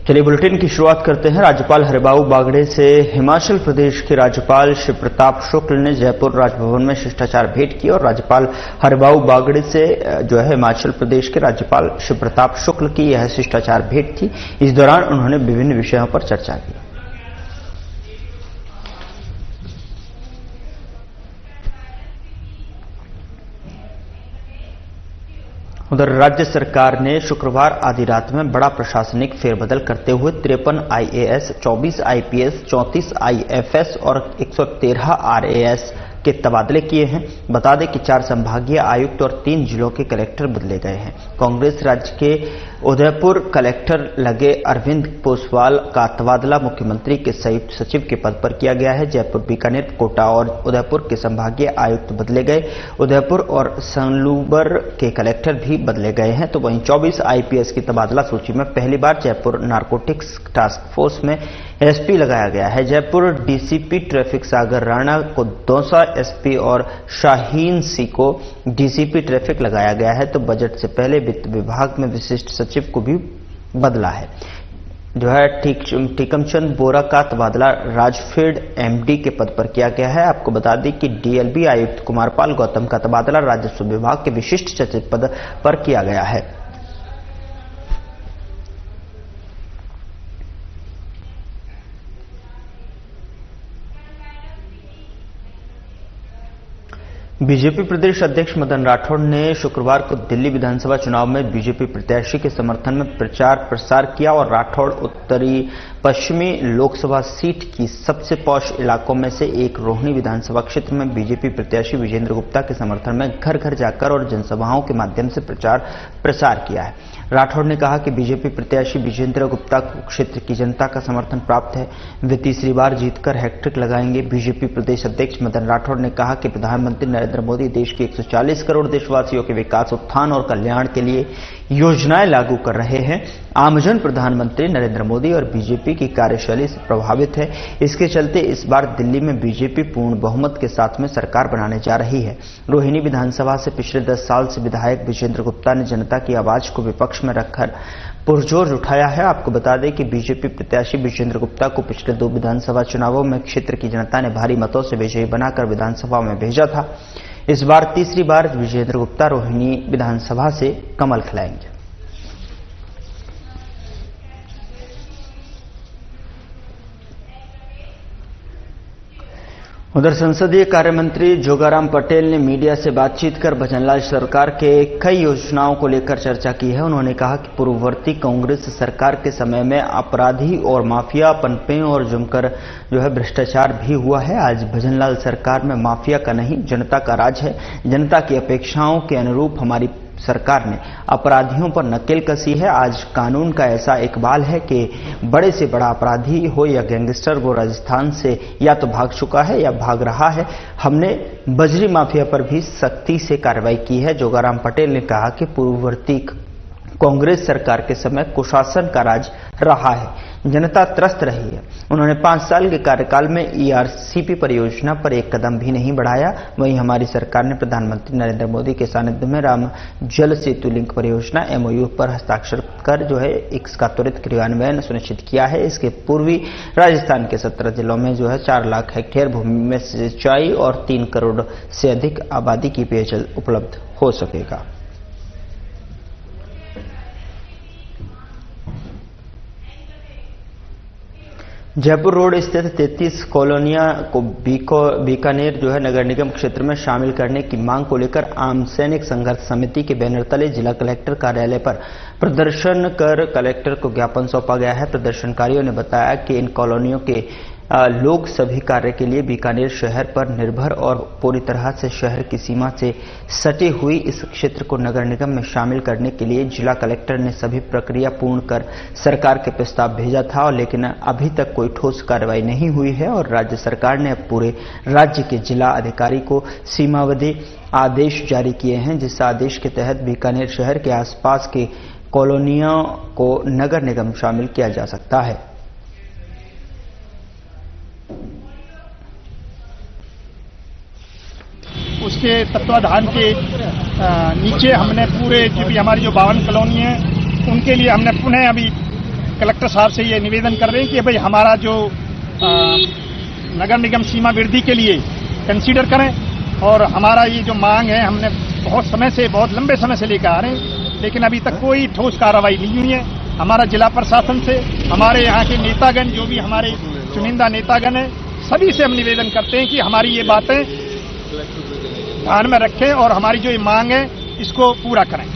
चलिए बुलेटिन की शुरुआत करते हैं। राज्यपाल हरिबाऊ बागड़े से हिमाचल प्रदेश के राज्यपाल शिव प्रताप शुक्ल ने जयपुर राजभवन में शिष्टाचार भेंट की और राज्यपाल हरिबाऊ बागड़े से जो है हिमाचल प्रदेश के राज्यपाल शिव प्रताप शुक्ल की यह शिष्टाचार भेंट थी। इस दौरान उन्होंने विभिन्न विषयों पर चर्चा की। उधर राज्य सरकार ने शुक्रवार आधी रात में बड़ा प्रशासनिक फेरबदल करते हुए 53 आईएएस, 24 आईपीएस, 34 आईएफएस और 113 आरएएस के तबादले किए हैं। बता दें कि 4 संभागीय आयुक्त और 3 जिलों के कलेक्टर बदले गए हैं। कांग्रेस राज्य के उदयपुर कलेक्टर लगे अरविंद पोसवाल का तबादला मुख्यमंत्री के संयुक्त सचिव के पद पर किया गया है। जयपुर, बीकानेर, कोटा और उदयपुर के संभागीय आयुक्त बदले गए। उदयपुर और सलूबर के कलेक्टर भी बदले गए हैं। तो वहीं 24 आईपीएस की तबादला सूची में पहली बार जयपुर नारकोटिक्स टास्क फोर्स में एसपी लगाया गया है। जयपुर डीसीपी ट्रैफिक सागर राणा को दौसा एसपी और शाहीन सी को डीसीपी ट्रैफिक लगाया गया है। तो बजट से पहले वित्त विभाग में विशिष्ट सचिव को भी बदला है। जो है टीकमचंद बोरा का तबादला राजफील्ड एमडी के पद पर किया गया है। आपको बता दें कि डीएलबी आयुक्त कुमारपाल गौतम का तबादला राजस्व विभाग के विशिष्ट सचिव पद पर किया गया है। बीजेपी प्रदेश अध्यक्ष मदन राठौड़ ने शुक्रवार को दिल्ली विधानसभा चुनाव में बीजेपी प्रत्याशी के समर्थन में प्रचार प्रसार किया और राठौड़ उत्तरी पश्चिमी लोकसभा सीट की सबसे पॉश इलाकों में से एक रोहिणी विधानसभा क्षेत्र में बीजेपी प्रत्याशी विजेंद्र गुप्ता के समर्थन में घर घर जाकर और जनसभाओं के माध्यम से प्रचार प्रसार किया है। राठौड़ ने कहा कि बीजेपी प्रत्याशी विजेंद्र गुप्ता को क्षेत्र की जनता का समर्थन प्राप्त है। वे तीसरी बार जीतकर हैट्रिक लगाएंगे। बीजेपी प्रदेश अध्यक्ष मदन राठौड़ ने कहा कि प्रधानमंत्री नरेंद्र मोदी देश के 140 करोड़ देशवासियों के विकास, उत्थान और कल्याण के लिए योजनाएं लागू कर रहे हैं। आमजन प्रधानमंत्री नरेंद्र मोदी और बीजेपी की कार्यशैली से प्रभावित है। इसके चलते इस बार दिल्ली में बीजेपी पूर्ण बहुमत के साथ में सरकार बनाने जा रही है। रोहिणी विधानसभा से पिछले 10 साल से विधायक विजेंद्र गुप्ता ने जनता की आवाज को विपक्ष में रखकर पुरजोर उठाया है। आपको बता दें कि बीजेपी प्रत्याशी विजेंद्र गुप्ता को पिछले 2 विधानसभा चुनावों में क्षेत्र की जनता ने भारी मतों से विजयी बनाकर विधानसभा में भेजा था। इस बार तीसरी बार विजेंद्र गुप्ता रोहिणी विधानसभा से कमल खिलाएंगे। उधर संसदीय कार्य मंत्री जोगाराम पटेल ने मीडिया से बातचीत कर भजनलाल सरकार के कई योजनाओं को लेकर चर्चा की है। उन्होंने कहा कि पूर्ववर्ती कांग्रेस सरकार के समय में अपराधी और माफिया पनपे और जमकर जो है भ्रष्टाचार भी हुआ है। आज भजनलाल सरकार में माफिया का नहीं, जनता का राज है। जनता की अपेक्षाओं के अनुरूप हमारी सरकार ने अपराधियों पर नकेल कसी है। आज कानून का ऐसा इकबाल है कि बड़े से बड़ा अपराधी हो या गैंगस्टर, वो राजस्थान से या तो भाग चुका है या भाग रहा है। हमने बजरी माफिया पर भी सख्ती से कार्रवाई की है। जोगाराम पटेल ने कहा कि पूर्ववर्ती कांग्रेस सरकार के समय कुशासन का राज रहा है, जनता त्रस्त रही है। उन्होंने 5 साल के कार्यकाल में ईआरसीपी परियोजना पर एक कदम भी नहीं बढ़ाया। वहीं हमारी सरकार ने प्रधानमंत्री नरेंद्र मोदी के सानिध्य में राम जल सेतु लिंक परियोजना एमओयू पर हस्ताक्षर कर जो है इसका त्वरित क्रियान्वयन सुनिश्चित किया है। इसके पूर्वी राजस्थान के 17 जिलों में जो है 4 लाख हेक्टेयर भूमि में सिंचाई और 3 करोड़ से अधिक आबादी की पेयजल उपलब्ध हो सकेगा। जयपुर रोड स्थित 33 कॉलोनियां को बीकानेर जो है नगर निगम क्षेत्र में शामिल करने की मांग को लेकर आम सैनिक संघर्ष समिति के बैनर तले जिला कलेक्टर कार्यालय पर प्रदर्शन कर कलेक्टर को ज्ञापन सौंपा गया है। प्रदर्शनकारियों ने बताया कि इन कॉलोनियों के लोग सभी कार्य के लिए बीकानेर शहर पर निर्भर और पूरी तरह से शहर की सीमा से सटी हुई इस क्षेत्र को नगर निगम में शामिल करने के लिए जिला कलेक्टर ने सभी प्रक्रिया पूर्ण कर सरकार के प्रस्ताव भेजा था, और लेकिन अभी तक कोई ठोस कार्रवाई नहीं हुई है। और राज्य सरकार ने पूरे राज्य के जिला अधिकारी को सीमावधि आदेश जारी किए हैं, जिस आदेश के तहत बीकानेर शहर के आसपास के कॉलोनियों को नगर निगम शामिल किया जा सकता है। उसके तत्वाधान के नीचे हमने पूरे जो भी हमारी जो 52 कॉलोनी है उनके लिए हमने पुनः अभी कलेक्टर साहब से ये निवेदन कर रहे हैं कि भाई हमारा जो नगर निगम सीमा वृद्धि के लिए कंसीडर करें, और हमारा ये जो मांग है हमने बहुत लंबे समय से लेकर आ रहे हैं, लेकिन अभी तक कोई ठोस कार्रवाई नहीं हुई है। हमारा जिला प्रशासन से, हमारे यहाँ के नेतागण, जो भी हमारे चुनिंदा नेतागण हैं, सभी से हम निवेदन करते हैं कि हमारी ये बातें ध्यान में रखें और हमारी जो ये मांग है इसको पूरा करें।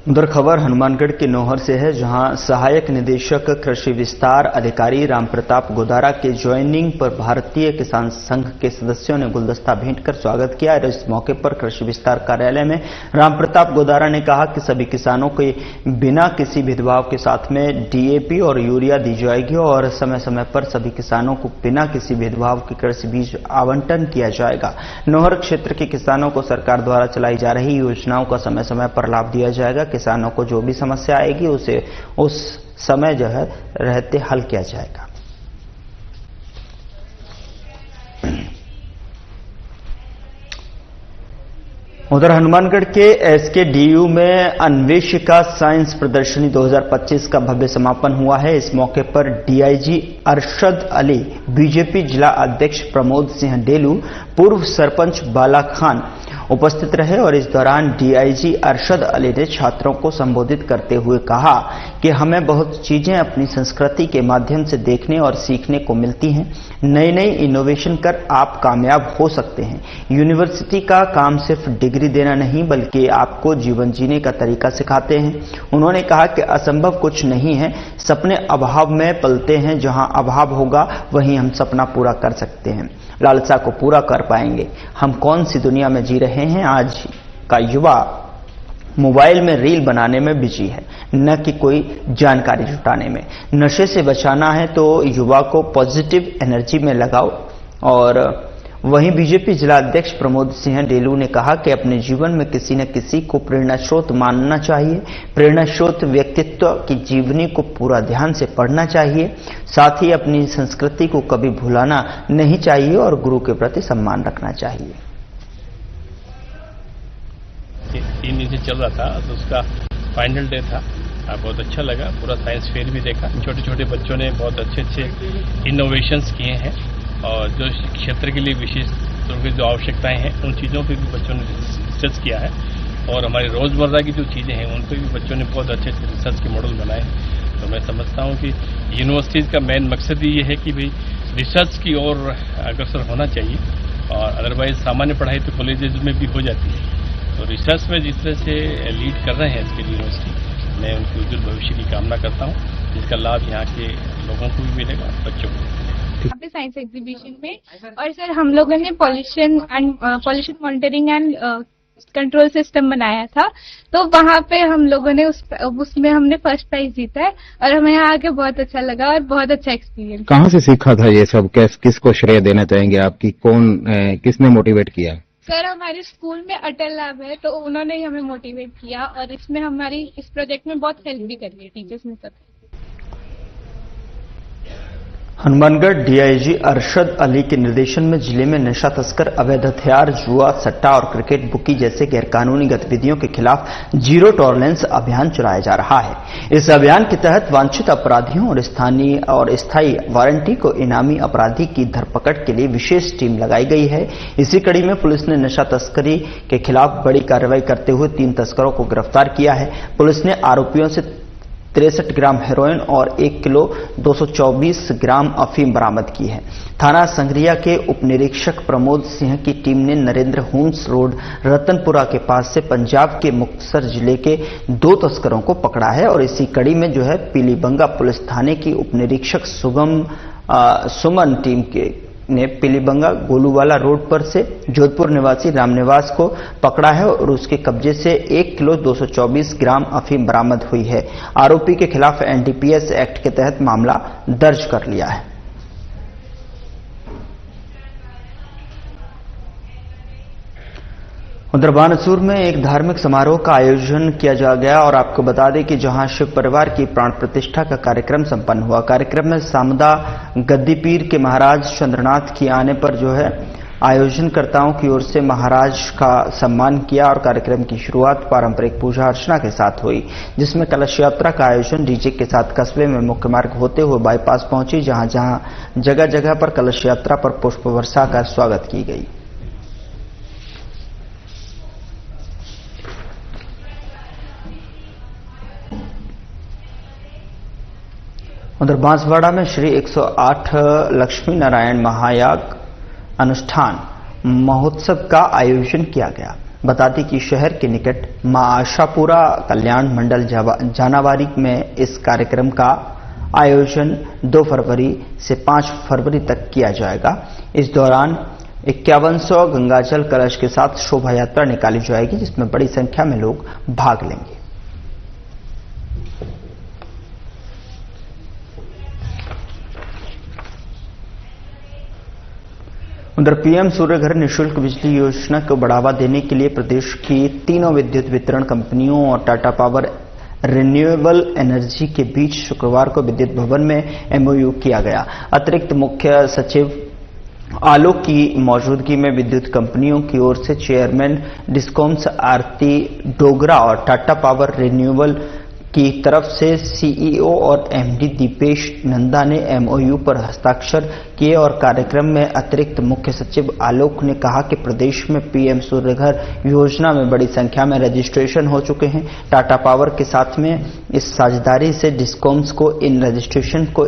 उधर खबर हनुमानगढ़ के नौहर से है, जहां सहायक निदेशक कृषि विस्तार अधिकारी रामप्रताप गोदारा के ज्वाइनिंग पर भारतीय किसान संघ के सदस्यों ने गुलदस्ता भेंट कर स्वागत किया। और इस मौके पर कृषि विस्तार कार्यालय में रामप्रताप गोदारा ने कहा कि सभी किसानों को बिना किसी भेदभाव के साथ में डीएपी और यूरिया दी जाएगी और समय समय पर सभी किसानों को बिना किसी भेदभाव के कृषि बीज आवंटन किया जाएगा। नौहर क्षेत्र के किसानों को सरकार द्वारा चलाई जा रही योजनाओं का समय समय पर लाभ दिया जाएगा। किसानों को जो भी समस्या आएगी उसे उस समय जो है रहते हल किया जाएगा। उधर हनुमानगढ़ के एसकेडीयू में अन्वेषिका साइंस प्रदर्शनी 2025 का भव्य समापन हुआ है। इस मौके पर डीआईजी अरशद अली, बीजेपी जिला अध्यक्ष प्रमोद सिंह डेलू, पूर्व सरपंच बाला खान उपस्थित रहे। और इस दौरान डीआईजी अरशद अली ने छात्रों को संबोधित करते हुए कहा कि हमें बहुत चीजें अपनी संस्कृति के माध्यम से देखने और सीखने को मिलती हैं। नई नई इनोवेशन कर आप कामयाब हो सकते हैं। यूनिवर्सिटी का काम सिर्फ डिग्री देना नहीं बल्कि आपको जीवन जीने का तरीका सिखाते हैं। उन्होंने कहा कि असंभव कुछ नहीं है, सपने अभाव में पलते हैं। जहां अभाव होगा वहीं हम सपना पूरा कर सकते हैं, लालसा को पूरा कर पाएंगे। हम कौन सी दुनिया में जी रहे हैं? आज का युवा मोबाइल में रील बनाने में बिजी है, न कि कोई जानकारी जुटाने में। नशे से बचाना है तो युवा को पॉजिटिव एनर्जी में लगाओ। और वहीं बीजेपी जिला अध्यक्ष प्रमोद सिंह डेलू ने कहा कि अपने जीवन में किसी न किसी को प्रेरणा स्रोत मानना चाहिए। प्रेरणा स्रोत व्यक्तित्व की जीवनी को पूरा ध्यान से पढ़ना चाहिए। साथ ही अपनी संस्कृति को कभी भुलाना नहीं चाहिए और गुरु के प्रति सम्मान रखना चाहिए। 3 दिन से चल रहा था तो उसका फाइनल डे था। बहुत अच्छा लगा, पूरा साइंस फेयर भी देखा। छोटे छोटे बच्चों ने बहुत अच्छे अच्छे इनोवेशंस किए हैं और जो क्षेत्र के लिए विशेष तौर पर जो आवश्यकताएं हैं उन चीज़ों पे भी बच्चों ने रिसर्च किया है। और हमारी रोज़मर्रा की जो चीज़ें हैं उन पर भी बच्चों ने बहुत अच्छे अच्छे रिसर्च के मॉडल बनाए हैं। तो मैं समझता हूँ कि यूनिवर्सिटीज़ का मेन मकसद ही ये है कि भाई रिसर्च की ओर अग्रसर होना चाहिए, और अदरवाइज सामान्य पढ़ाई तो कॉलेजेस में भी हो जाती है। तो रिसर्च में जिस तरह से लीड कर रहे हैं इसके लिए यूनिवर्सिटी, मैं उनके उज्जवल भविष्य की कामना करता हूँ, जिसका लाभ यहाँ के लोगों को भी मिलेगा, बच्चों को भी मिलेगा। साइंस एग्जीबिशन में और सर हम लोगों ने pollution monitoring and control system बनाया था, तो वहाँ पे हम लोगों ने उसमें हमने फर्स्ट प्राइज जीता है और हमें यहाँ आके बहुत अच्छा लगा और बहुत अच्छा एक्सपीरियंस। कहाँ से सीखा था ये सब? किसको श्रेय देना चाहेंगे आपकी? किसने मोटिवेट किया? सर हमारे स्कूल में अटल लैब है तो उन्होंने ही हमें मोटिवेट किया और इसमें हमारी इस प्रोजेक्ट में बहुत हेल्प भी करी है टीचर्स ने सब। हनुमानगढ़ डीआईजी अरशद अली के निर्देशन में जिले में नशा तस्कर, अवैध हथियार, जुआ, सट्टा और क्रिकेट बुकी जैसे गैरकानूनी गतिविधियों के खिलाफ जीरो टॉलरेंस अभियान चलाया जा रहा है। इस अभियान के तहत वांछित अपराधियों और स्थानीय और स्थायी वारंटी को इनामी अपराधी की धरपकड़ के लिए विशेष टीम लगाई गई है। इसी कड़ी में पुलिस ने नशा तस्करी के खिलाफ बड़ी कार्रवाई करते हुए 3 तस्करों को गिरफ्तार किया है। पुलिस ने आरोपियों से 63 ग्राम हेरोइन और 1 किलो 224 ग्राम अफीम बरामद की है। थाना संगरिया के उप निरीक्षक प्रमोद सिंह की टीम ने नरेंद्र होम्स रोड रतनपुरा के पास से पंजाब के मुक्तसर जिले के 2 तस्करों को पकड़ा है। और इसी कड़ी में जो है पीलीबंगा पुलिस थाने की उप निरीक्षक सुमन टीम ने पीलीबंगा गोलूवाला रोड पर से जोधपुर निवासी रामनिवास को पकड़ा है और उसके कब्जे से 1 किलो 224 ग्राम अफीम बरामद हुई है। आरोपी के खिलाफ एनडीपीएस एक्ट के तहत मामला दर्ज कर लिया है। उधर बानसूर में एक धार्मिक समारोह का आयोजन किया गया और आपको बता दें कि जहां शिव परिवार की प्राण प्रतिष्ठा का कार्यक्रम संपन्न हुआ। कार्यक्रम में सामुदा गद्दी पीर के महाराज चंद्रनाथ की आने पर जो है आयोजनकर्ताओं की ओर से महाराज का सम्मान किया और कार्यक्रम की शुरुआत पारंपरिक पूजा अर्चना के साथ हुई, जिसमें कलश यात्रा का आयोजन डीजे के साथ कस्बे में मुख्य मार्ग होते हुए बाईपास पहुंची, जहां जगह जगह पर कलश यात्रा पर पुष्प वर्षा कर स्वागत की गई। उधर बांसवाड़ा में श्री 108 लक्ष्मी नारायण महायाग अनुष्ठान महोत्सव का आयोजन किया गया। बता दें कि शहर के निकट मां आशापुरा कल्याण मंडल जानावारी में इस कार्यक्रम का आयोजन 2 फरवरी से 5 फरवरी तक किया जाएगा। इस दौरान 5100 गंगाजल कलश के साथ शोभा यात्रा निकाली जाएगी, जिसमें बड़ी संख्या में लोग भाग लेंगे। उधर पीएम सूर्यघर निःशुल्क बिजली योजना को बढ़ावा देने के लिए प्रदेश की तीनों विद्युत वितरण कंपनियों और टाटा पावर रिन्यूएबल एनर्जी के बीच शुक्रवार को विद्युत भवन में एमओयू किया गया। अतिरिक्त मुख्य सचिव आलोक की मौजूदगी में विद्युत कंपनियों की ओर से चेयरमैन डिस्कॉम्स आरती डोगरा और टाटा पावर रिन्यूएबल की तरफ से सीईओ और एमडी दीपेश नंदा ने एमओयू पर हस्ताक्षर किए और कार्यक्रम में अतिरिक्त मुख्य सचिव आलोक ने कहा कि प्रदेश में पीएम सूर्यघर योजना में बड़ी संख्या में रजिस्ट्रेशन हो चुके हैं। टाटा पावर के साथ में इस साझेदारी से डिस्कॉम्स को इन रजिस्ट्रेशन को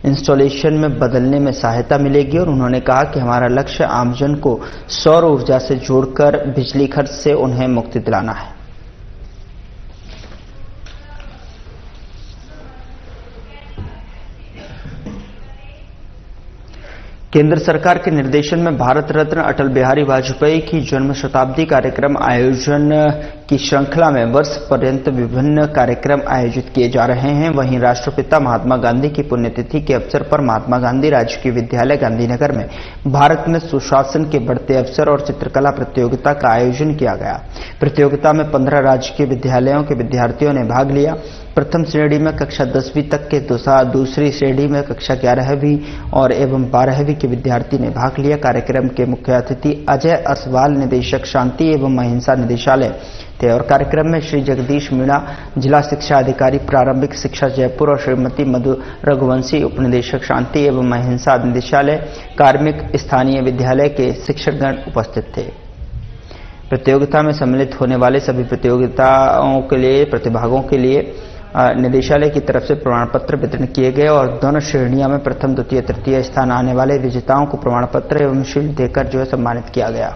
इंस्टॉलेशन में बदलने में सहायता मिलेगी और उन्होंने कहा कि हमारा लक्ष्य आमजन को सौर ऊर्जा से जोड़कर बिजली खर्च से उन्हें मुक्ति दिलाना है। केंद्र सरकार के निर्देशन में भारत रत्न अटल बिहारी वाजपेयी की जन्म शताब्दी कार्यक्रम आयोजन की श्रृंखला में वर्ष पर्यंत विभिन्न कार्यक्रम आयोजित किए जा रहे हैं। वहीं राष्ट्रपिता महात्मा गांधी की पुण्यतिथि के अवसर पर महात्मा गांधी राजकीय विद्यालय गांधीनगर में भारत में सुशासन के बढ़ते अवसर और चित्रकला प्रतियोगिता का आयोजन किया गया। प्रतियोगिता में 15 राजकीय विद्यालयों के विद्यार्थियों ने भाग लिया। प्रथम श्रेणी में कक्षा 10वीं तक के, दूसरी श्रेणी में कक्षा 11वीं और एवं 12वीं के विद्यार्थी ने भाग लिया। कार्यक्रम के मुख्य अतिथि अजय असवाल, निदेशक शांति एवं अहिंसा निदेशालय थे और कार्यक्रम में श्री जगदीश मीणा, जिला शिक्षा अधिकारी प्रारंभिक शिक्षा जयपुर और श्रीमती मधु रघुवंशी, उपनिदेशक शांति एवं अहिंसा निदेशालय कार्मिक स्थानीय विद्यालय के शिक्षकगण उपस्थित थे। प्रतियोगिता में सम्मिलित होने वाले सभी प्रतियोगिताओं के लिए प्रतिभागों के लिए निदेशालय की तरफ से प्रमाण पत्र वितरण किए गए और दोनों श्रेणियों में प्रथम, द्वितीय, तृतीय स्थान आने वाले विजेताओं को प्रमाण पत्र एवं शील्ड देकर सम्मानित किया गया।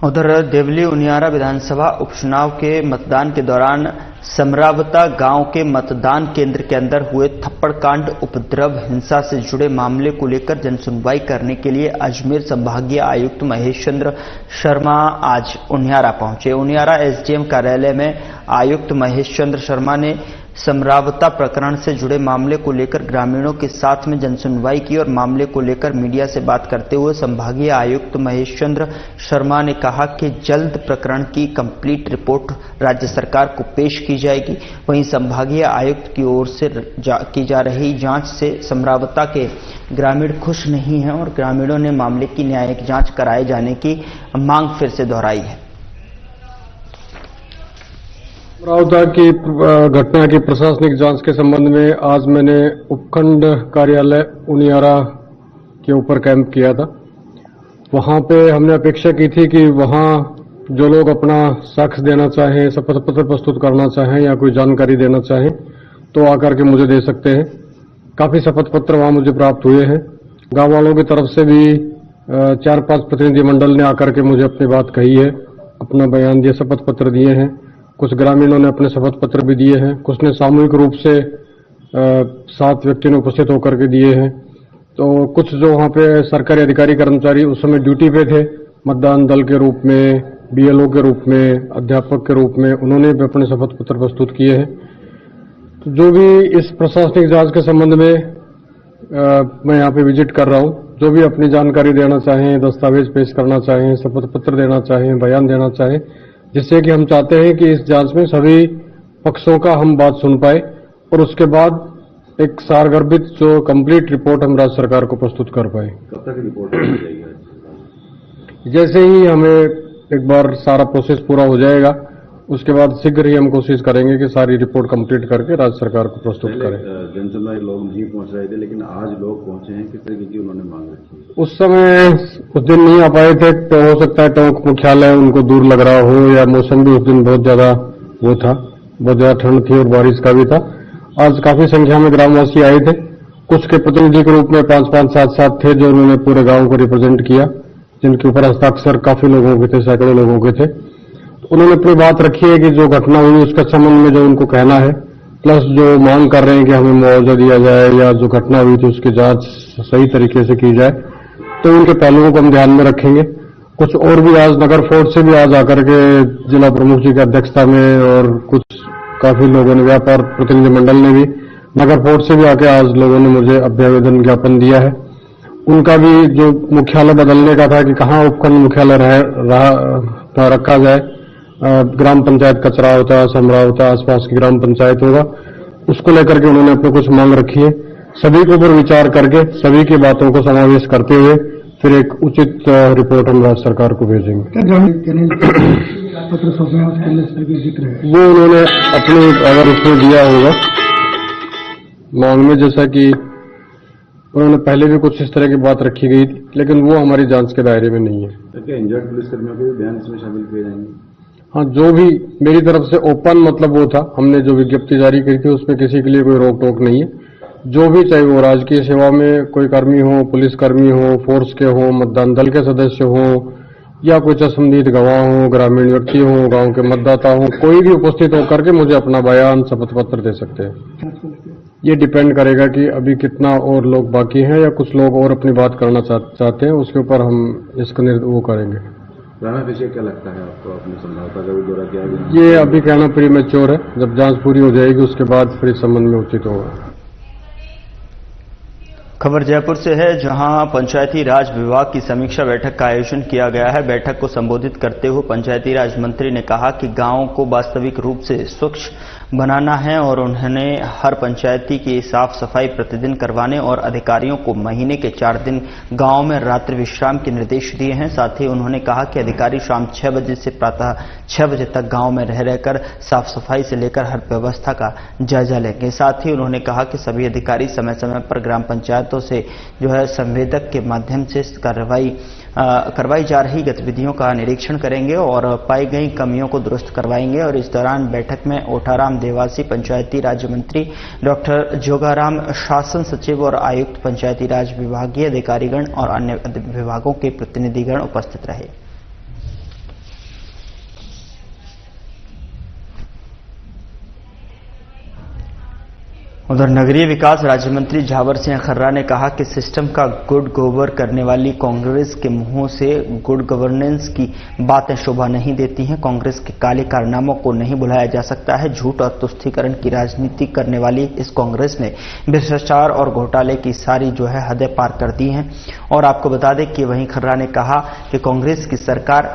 उधर देवली उनियारा विधानसभा उपचुनाव के मतदान के दौरान समरावता गांव के मतदान केंद्र के अंदर हुए थप्पड़कांड, उपद्रव, हिंसा से जुड़े मामले को लेकर जनसुनवाई करने के लिए अजमेर संभागीय आयुक्त महेश चंद्र शर्मा आज उनियारा पहुंचे। उनियारा एसडीएम कार्यालय में आयुक्त महेश चंद्र शर्मा ने समरावता प्रकरण से जुड़े मामले को लेकर ग्रामीणों के साथ में जनसुनवाई की और मामले को लेकर मीडिया से बात करते हुए संभागीय आयुक्त महेश चंद्र शर्मा ने कहा कि जल्द प्रकरण की कंप्लीट रिपोर्ट राज्य सरकार को पेश की जाएगी। वहीं संभागीय आयुक्त की ओर से की जा रही जांच से समरावता के ग्रामीण खुश नहीं हैं और ग्रामीणों ने मामले की न्यायिक जांच कराए जाने की मांग फिर से दोहराई है। समरावता की घटना की प्रशासनिक जांच के संबंध में आज मैंने उपखंड कार्यालय उनियारा के ऊपर कैंप किया था। वहां पे हमने अपेक्षा की थी कि वहां जो लोग अपना साक्ष्य देना चाहें, शपथ पत्र प्रस्तुत करना चाहें या कोई जानकारी देना चाहें तो आकर के मुझे दे सकते हैं। काफी शपथ पत्र वहां मुझे प्राप्त हुए हैं। गांव वालों की तरफ से भी 4-5 प्रतिनिधि मंडल ने आकर के मुझे अपनी बात कही है, अपना बयान दिया, शपथ पत्र दिए हैं। कुछ ग्रामीणों ने अपने शपथ पत्र भी दिए हैं, कुछ ने सामूहिक रूप से 7 व्यक्ति ने उपस्थित होकर के दिए हैं। तो कुछ जो वहां पे सरकारी अधिकारी कर्मचारी उस समय ड्यूटी पे थे, मतदान दल के रूप में, बीएलओ के रूप में, अध्यापक के रूप में, उन्होंने भी अपने शपथ पत्र प्रस्तुत किए हैं। तो जो भी इस प्रशासनिक जांच के संबंध में मैं यहाँ पे विजिट कर रहा हूँ, जो भी अपनी जानकारी देना चाहें, दस्तावेज पेश करना चाहें, शपथ पत्र देना चाहें, बयान देना चाहें, जिससे कि हम चाहते हैं कि इस जांच में सभी पक्षों का हम बात सुन पाए और उसके बाद एक सारगर्भित जो कंप्लीट रिपोर्ट हम राज्य सरकार को प्रस्तुत कर पाए। कब तक रिपोर्ट आ जाएगी? जैसे ही हमें एक बार सारा प्रोसेस पूरा हो जाएगा उसके बाद शीघ्र ही हम कोशिश करेंगे कि सारी रिपोर्ट कंप्लीट करके राज्य सरकार को प्रस्तुत करें। जनसभा लोग नहीं पहुंच रहे थे, लेकिन आज लोग पहुंचे हैं। किस तरीके की उन्होंने मांग रखी? उस समय उस दिन नहीं आ पाए थे, तो हो सकता है टोंक मुख्यालय उनको दूर लग रहा हो या मौसम भी उस दिन बहुत ज्यादा वो था, बहुत ज्यादा ठंड थी और बारिश का भी था। आज काफी संख्या में ग्रामवासी आए थे, कुछ के प्रतिनिधि के रूप में 5-5, 7-7 थे जो उन्होंने पूरे गांव को रिप्रेजेंट किया, जिनके ऊपर हस्ताक्षर काफी लोगों के थे, सैकड़ों लोगों के थे। उन्होंने अपनी बात रखी है कि जो घटना हुई उसका संबंध में जो उनको कहना है, प्लस जो मांग कर रहे हैं कि हमें मुआवजा दिया जाए या जो घटना हुई थी उसकी जांच सही तरीके से की जाए, तो उनके पहलुओं को हम ध्यान में रखेंगे। कुछ और भी आज नगर फोर्ट से भी आज आकर के जिला प्रमुख जी की अध्यक्षता में और कुछ काफी लोगों ने, व्यापार प्रतिनिधि मंडल ने भी नगर फोर्ट से भी आके आज लोगों ने मुझे अभ्यावेदन ज्ञापन दिया है। उनका भी जो मुख्यालय बदलने का था कि कहाँ उपखंड मुख्यालय रखा जाए, ग्राम पंचायत कचरा होता, समरा होता, आसपास की ग्राम पंचायत होगा, उसको लेकर के उन्होंने अपने कुछ मांग रखी है। सभी के ऊपर विचार करके सभी की बातों को समावेश करते हुए फिर एक उचित रिपोर्ट हम राज्य सरकार को भेजेंगे। वो उन्होंने अपने अगर उसमें दिया होगा मांग में, जैसा कि उन्होंने पहले भी कुछ इस तरह की बात रखी गई थी, लेकिन वो हमारी जांच के दायरे में नहीं है। तो क्या इंजर्ड पुलिसकर्मियों के भी बयान इसमें शामिल किए जाएंगे? हाँ, जो भी मेरी तरफ से ओपन मतलब वो था, हमने जो विज्ञप्ति जारी की थी उसमें किसी के लिए कोई रोक टोक नहीं है। जो भी, चाहे वो राजकीय सेवा में कोई कर्मी हो, पुलिसकर्मी हो, फोर्स के हो, मतदान दल के सदस्य हो या कोई चश्मदीद गवाह हो, ग्रामीण व्यक्ति हो, गांव के मतदाता हो, कोई भी उपस्थित होकर के मुझे अपना बयान, शपथ पत्र दे सकते हैं। ये डिपेंड करेगा कि अभी कितना और लोग बाकी हैं या कुछ लोग और अपनी बात करना चाहते हैं, उसके ऊपर हम इसका वो करेंगे। राणा विषय क्या लगता है आपको? अपनी संभावना का भी दौरा किया गया? ये अभी कहना प्रीमेच्योर है, जब जांच पूरी हो जाएगी उसके बाद फिर इस संबंध में उचित होगा। खबर जयपुर से है, जहां पंचायती राज विभाग की समीक्षा बैठक का आयोजन किया गया है। बैठक को संबोधित करते हुए पंचायती राज मंत्री ने कहा कि गांव को वास्तविक रूप से स्वच्छ बनाना है और उन्होंने हर पंचायती की साफ सफाई प्रतिदिन करवाने और अधिकारियों को महीने के 4 दिन गांव में रात्रि विश्राम के निर्देश दिए हैं। साथ ही उन्होंने कहा कि अधिकारी शाम 6 बजे से प्रातः 6 बजे तक गांव में रह रहकर साफ सफाई से लेकर हर व्यवस्था का जायजा लेंगे। साथ ही उन्होंने कहा कि सभी अधिकारी समय समय पर ग्राम पंचायतों से जो है संवेदक के माध्यम से करवाई जा रही गतिविधियों का निरीक्षण करेंगे और पाई गई कमियों को दुरुस्त करवाएंगे। और इस दौरान बैठक में ओठाराम देवासी पंचायती राज मंत्री डॉक्टर जोगाराम, शासन सचिव और आयुक्त पंचायती राज विभागीय अधिकारीगण और अन्य विभागों के प्रतिनिधिगण उपस्थित रहे। उधर नगरीय विकास राज्य मंत्री झावर सिंह खर्रा ने कहा कि सिस्टम का गुड गोबर करने वाली कांग्रेस के मुंहों से गुड गवर्नेंस की बातें शोभा नहीं देती हैं। कांग्रेस के काले कारनामों को नहीं भुलाया जा सकता है। झूठ और तुष्टीकरण की राजनीति करने वाली इस कांग्रेस ने भ्रष्टाचार और घोटाले की सारी जो है हदें पार कर दी हैं। और आपको बता दें कि वहीं खर्रा ने कहा कि कांग्रेस की सरकार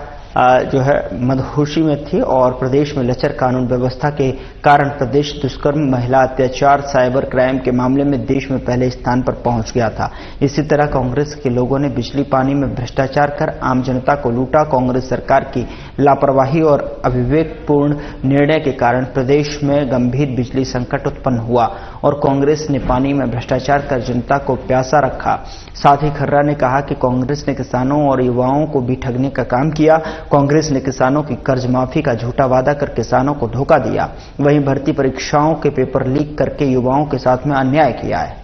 जो है मदहोशी में थी और प्रदेश में लचर कानून व्यवस्था के कारण प्रदेश दुष्कर्म, महिला अत्याचार, साइबर क्राइम के मामले में देश में पहले स्थान पर पहुंच गया था। इसी तरह कांग्रेस के लोगों ने बिजली पानी में भ्रष्टाचार कर आम जनता को लूटा। कांग्रेस सरकार की लापरवाही और अविवेकपूर्ण निर्णय के कारण प्रदेश में गंभीर बिजली संकट उत्पन्न हुआ और कांग्रेस ने पानी में भ्रष्टाचार कर जनता को प्यासा रखा। साथ ही खर्रा ने कहा कि कांग्रेस ने किसानों और युवाओं को भी ठगने का काम किया। कांग्रेस ने किसानों की कर्ज माफी का झूठा वादा कर किसानों को धोखा दिया। वहीं भर्ती परीक्षाओं के पेपर लीक करके युवाओं के साथ में अन्याय किया है।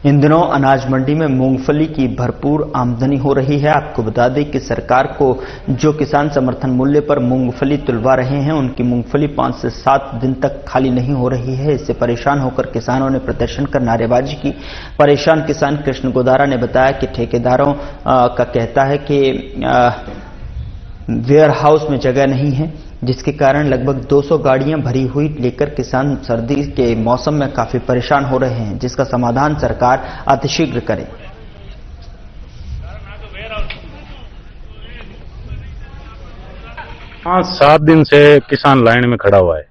इन दिनों अनाज मंडी में मूंगफली की भरपूर आमदनी हो रही है। आपको बता दें कि सरकार को जो किसान समर्थन मूल्य पर मूंगफली तुलवा रहे हैं, उनकी मूंगफली 5 से 7 दिन तक खाली नहीं हो रही है। इससे परेशान होकर किसानों ने प्रदर्शन कर नारेबाजी की। परेशान किसान कृष्ण गोदारा ने बताया कि ठेकेदारों का कहता है कि वेयर हाउस में जगह नहीं है, जिसके कारण लगभग 200 गाड़ियां भरी हुई लेकर किसान सर्दी के मौसम में काफी परेशान हो रहे हैं, जिसका समाधान सरकार अतिशीघ्र करे। हाँ, 7 दिन से किसान लाइन में खड़ा हुआ है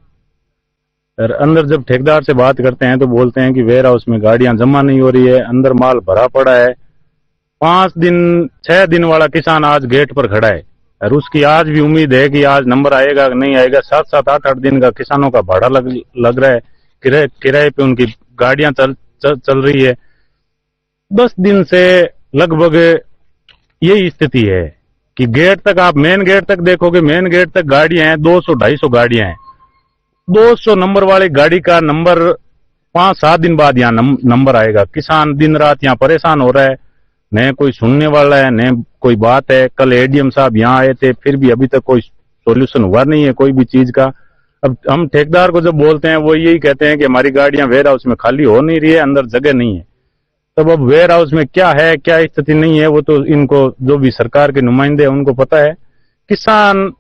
और अंदर जब ठेकेदार से बात करते हैं तो बोलते हैं कि वेयर हाउस में गाड़ियां जमा नहीं हो रही है, अंदर माल भरा पड़ा है। 6 दिन वाला किसान आज गेट पर खड़ा है और उसकी आज भी उम्मीद है कि आज नंबर आएगा कि नहीं आएगा। 7-7, 8-8 दिन का किसानों का भाड़ा लग रहा है, किराए पे उनकी गाड़ियां चल रही है। 10 दिन से लगभग यही स्थिति है कि गेट तक, आप मेन गेट तक देखोगे, मेन गेट तक गाड़ियां हैं, 200-250 गाड़ियां हैं। 200 नंबर वाली गाड़ी का नंबर 5-7 दिन बाद यहाँ नंबर आएगा। किसान दिन रात यहाँ परेशान हो रहा है, न कोई सुनने वाला है न कोई बात है। कल एडीएम साहब यहाँ आए थे, फिर भी अभी तक कोई सॉल्यूशन हुआ नहीं है कोई भी चीज का। अब हम ठेकेदार को जब बोलते हैं वो यही कहते हैं कि हमारी गाड़ियां वेयर हाउस में खाली हो नहीं रही है, अंदर जगह नहीं है। तब अब वेयर हाउस में क्या है क्या स्थिति नहीं है वो तो इनको, जो भी सरकार के नुमाइंदे हैं उनको पता है। किसान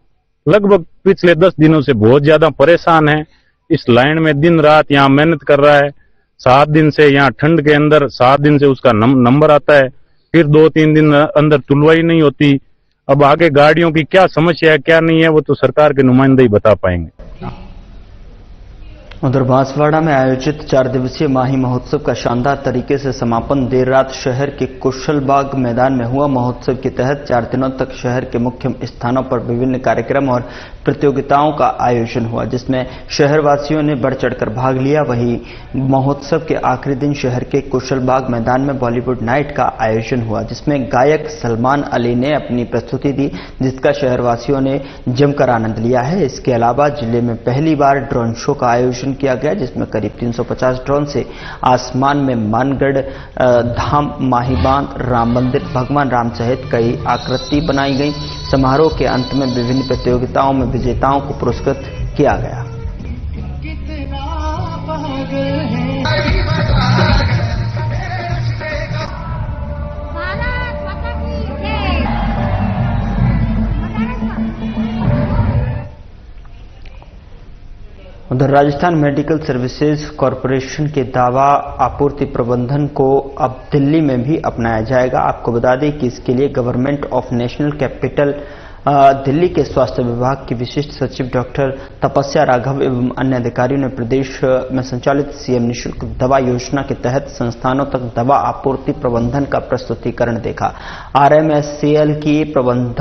लगभग पिछले 10 दिनों से बहुत ज्यादा परेशान है। इस लाइन में दिन रात यहाँ मेहनत कर रहा है। 7 दिन से यहाँ ठंड के अंदर 7 दिन से उसका नंबर आता है, फिर 2-3 दिन अंदर तुलवाई नहीं होती। अब आगे गाड़ियों की क्या समस्या है क्या नहीं है वो तो सरकार के नुमाइंदे ही बता पाएंगे। उधर बांसवाड़ा में आयोजित 4 दिवसीय माही महोत्सव का शानदार तरीके से समापन देर रात शहर के कुशलबाग मैदान में हुआ। महोत्सव के तहत 4 दिनों तक शहर के मुख्य स्थानों पर विभिन्न कार्यक्रम और प्रतियोगिताओं का आयोजन हुआ, जिसमें शहरवासियों ने बढ़ चढ़कर भाग लिया। वहीं महोत्सव के आखिरी दिन शहर के कुशलबाग मैदान में बॉलीवुड नाइट का आयोजन हुआ, जिसमें गायक सलमान अली ने अपनी प्रस्तुति दी, जिसका शहरवासियों ने जमकर आनंद लिया है। इसके अलावा जिले में पहली बार ड्रोन शो का आयोजन किया गया, जिसमें करीब 350 ड्रोन से आसमान में मानगढ़ धाम, माहीबांध, राम मंदिर, भगवान राम सहित कई आकृति बनाई गई। समारोह के अंत में विभिन्न प्रतियोगिताओं में विजेताओं को पुरस्कृत किया गया। उधर राजस्थान मेडिकल सर्विसेज कॉरपोरेशन के दावा आपूर्ति प्रबंधन को अब दिल्ली में भी अपनाया जाएगा। आपको बता दें कि इसके लिए government of national capital Delhi के स्वास्थ्य विभाग की विशिष्ट सचिव डॉक्टर तपस्या राघव एवं अन्य अधिकारियों ने प्रदेश में संचालित सीएम निःशुल्क दवा योजना के तहत संस्थानों तक दवा आपूर्ति प्रबंधन का प्रस्तुतिकरण देखा। RMSCL की प्रबंध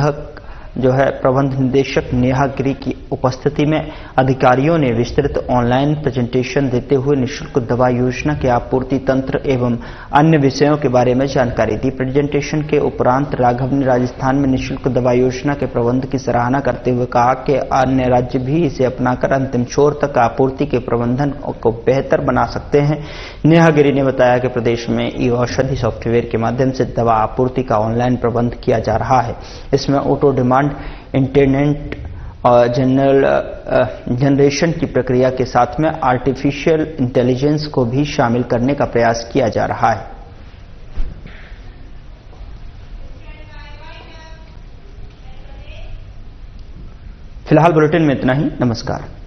निदेशक नेहा गिरी की उपस्थिति में अधिकारियों ने विस्तृत ऑनलाइन प्रेजेंटेशन देते हुए निःशुल्क दवा योजना के आपूर्ति तंत्र एवं अन्य विषयों के बारे में जानकारी दी। प्रेजेंटेशन के उपरांत राघव ने राजस्थान में निःशुल्क दवा योजना के प्रबंध की सराहना करते हुए कहा कि अन्य राज्य भी इसे अपनाकर अंतिम छोर तक आपूर्ति के प्रबंधन को बेहतर बना सकते हैं। नेहा गिरी ने बताया कि प्रदेश में ई-औषधि सॉफ्टवेयर के माध्यम से दवा आपूर्ति का ऑनलाइन प्रबंध किया जा रहा है। इसमें ऑटो डिमांड इंटरनेट और जनरेशन की प्रक्रिया के साथ में आर्टिफिशियल इंटेलिजेंस को भी शामिल करने का प्रयास किया जा रहा है। फिलहाल बुलेटिन में इतना ही। नमस्कार।